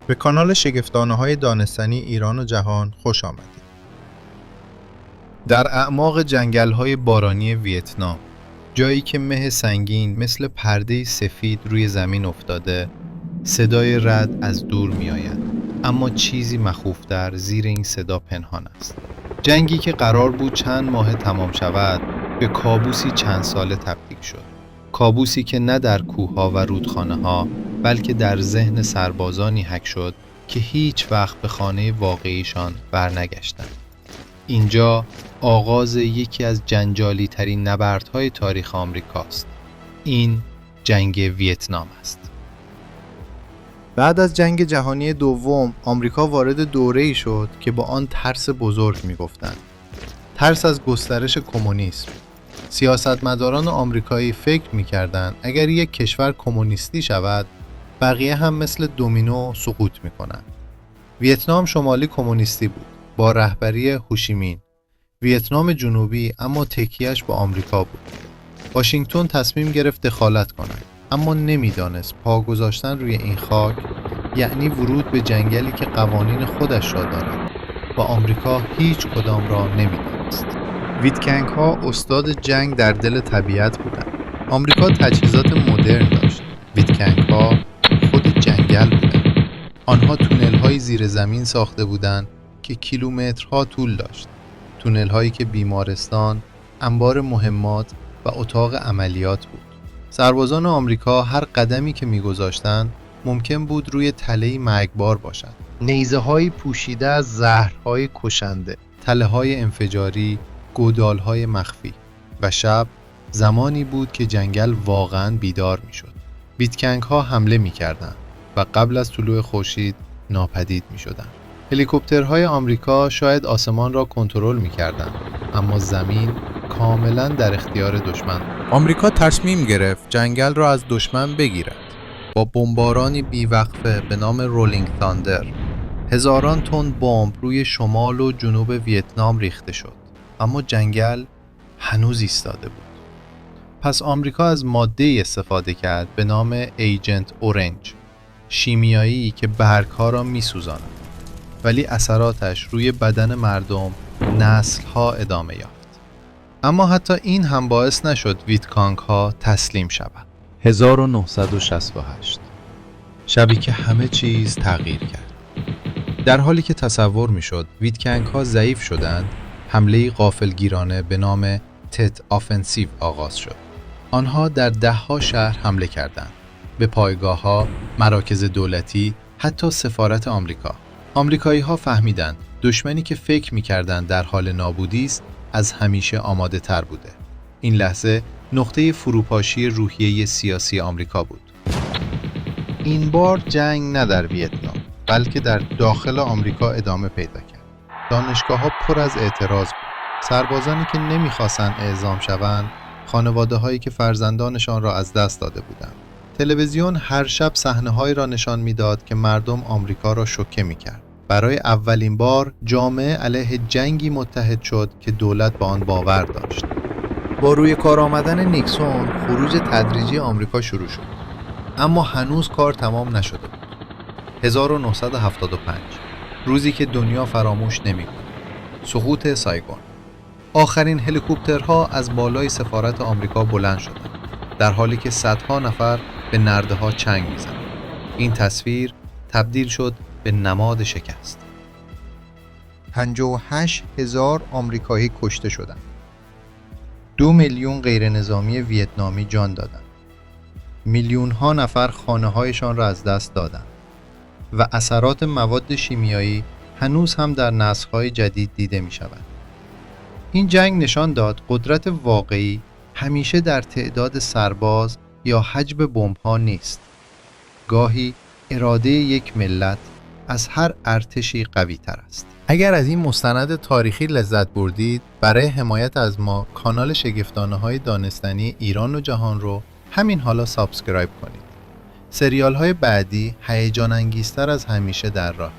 به کانال شگفتانه‌های دانستنی ایران و جهان خوش آمدید. در اعماق جنگل‌های بارانی ویتنام، جایی که مه سنگین مثل پرده سفید روی زمین افتاده، صدای رعد از دور می‌آید، اما چیزی مخوف‌تر زیر این صدا پنهان است. جنگی که قرار بود چند ماه تمام شود، به کابوسی چند ساله تبدیل شد. کابوسی که نه در کوه‌ها و رودخانه‌ها، بلکه در ذهن سربازانی حک شد که هیچ وقت به خانه واقعیشان برنگشتند. اینجا آغاز یکی از جنجالی ترین نبردهای تاریخ آمریکاست. این جنگ ویتنام است. بعد از جنگ جهانی دوم، آمریکا وارد دوره‌ای شد که با آن ترس بزرگ می‌گفتند. ترس از گسترش کمونیسم. سیاستمداران آمریکایی فکر می‌کردند اگر یک کشور کمونیستی شود، بقیه هم مثل دومینو سقوط می‌کنند. ویتنام شمالی کمونیستی بود، با رهبری هوشیمین. ویتنام جنوبی اما تکیه‌اش با آمریکا بود. واشنگتن تصمیم گرفت دخالت کند، اما نمی‌دانست پا گذاشتن روی این خاک یعنی ورود به جنگلی که قوانین خودش را دارد و آمریکا هیچ کدام را نمی‌دانست. ویتکنگ‌ها استاد جنگ در دل طبیعت بودند. آمریکا تجهیزات مدرن داشت. ویتکنگ‌ها خود جنگل بودند. آنها تونل‌های زیر زمین ساخته بودند که کیلومترها طول داشت. تونل‌هایی که بیمارستان، انبار مهمات و اتاق عملیات بود. سربازان آمریکا هر قدمی که می‌گذاشتند ممکن بود روی تله‌ای مرگبار باشد. نیزه‌هایی پوشیده از زهرهای کشنده، تله‌های انفجاری، گودال‌های مخفی. و شب زمانی بود که جنگل واقعاً بیدار می‌شد. ویتکنگ‌ها حمله می‌کردند و قبل از طلوع خورشید ناپدید می‌شدند. هلیکوپترهای آمریکا شاید آسمان را کنترل می‌کردند، اما زمین کاملاً در اختیار دشمن. آمریکا تصمیم گرفت جنگل را از دشمن بگیرد. با بمبارانی بیوقفه به نام رولینگ تاندر، هزاران تن بمب روی شمال و جنوب ویتنام ریخته شد، اما جنگل هنوز ایستاده بود. پس آمریکا از ماده‌ای استفاده کرد به نام ایجنت اورنج، شیمیایی که برگ‌ها را می‌سوزاند، ولی اثراتش روی بدن مردم نسل‌ها ادامه یافت. اما حتی این هم باعث نشد ویتکانگ‌ها تسلیم شوند. 1968 شبی که همه چیز تغییر کرد. در حالی که تصور می‌شد ویتکنگ‌ها ضعیف شدند، حمله‌ای غافلگیرانه به نام تت آفنسیو آغاز شد. آنها در ده‌ها شهر حمله کردند، به پایگاه‌ها، مراکز دولتی، حتی سفارت آمریکا. آمریکایی‌ها فهمیدند دشمنی که فکر می‌کردند در حال نابودی است، از همیشه آماده تر بوده. این لحظه نقطه فروپاشی روحیه سیاسی آمریکا بود. این بار جنگ نه در ویتنام، بلکه در داخل آمریکا ادامه پیدا کرد. دانشگاه‌ها پر از اعتراض بود. سربازانی که نمی‌خواستند اعزام شوند، خانواده‌هایی که فرزندانشان را از دست داده بودند. تلویزیون هر شب صحنه‌هایی را نشان می‌داد که مردم آمریکا را شوکه می‌کرد. برای اولین بار جامعه علیه جنگی متحد شد که دولت با آن باور داشت. با روی کار آمدن نیکسون، خروج تدریجی آمریکا شروع شد. اما هنوز کار تمام نشده بود. 1975 روزی که دنیا فراموش نمی‌کند. سقوط سایگون. آخرین هلیکوپترها از بالای سفارت آمریکا بلند شدند، در حالی که صدها نفر به نرده‌ها چنگ می‌زدند. این تصویر تبدیل شد به نماد شکست. 58,000 آمریکایی کشته شدند. 2 میلیون غیرنظامی ویتنامی جان دادند. میلیون‌ها نفر خانه‌هایشان را از دست دادند و اثرات مواد شیمیایی هنوز هم در نسل‌های جدید دیده می‌شود. این جنگ نشان داد قدرت واقعی همیشه در تعداد سرباز یا حجم بمب‌ها نیست. گاهی اراده یک ملت از هر ارتشی قوی تر است. اگر از این مستند تاریخی لذت بردید، برای حمایت از ما کانال شگفتانه‌های دانستنی ایران و جهان رو همین حالا سابسکرایب کنید. سریال های بعدی هیجان انگیزتر از همیشه در راهه.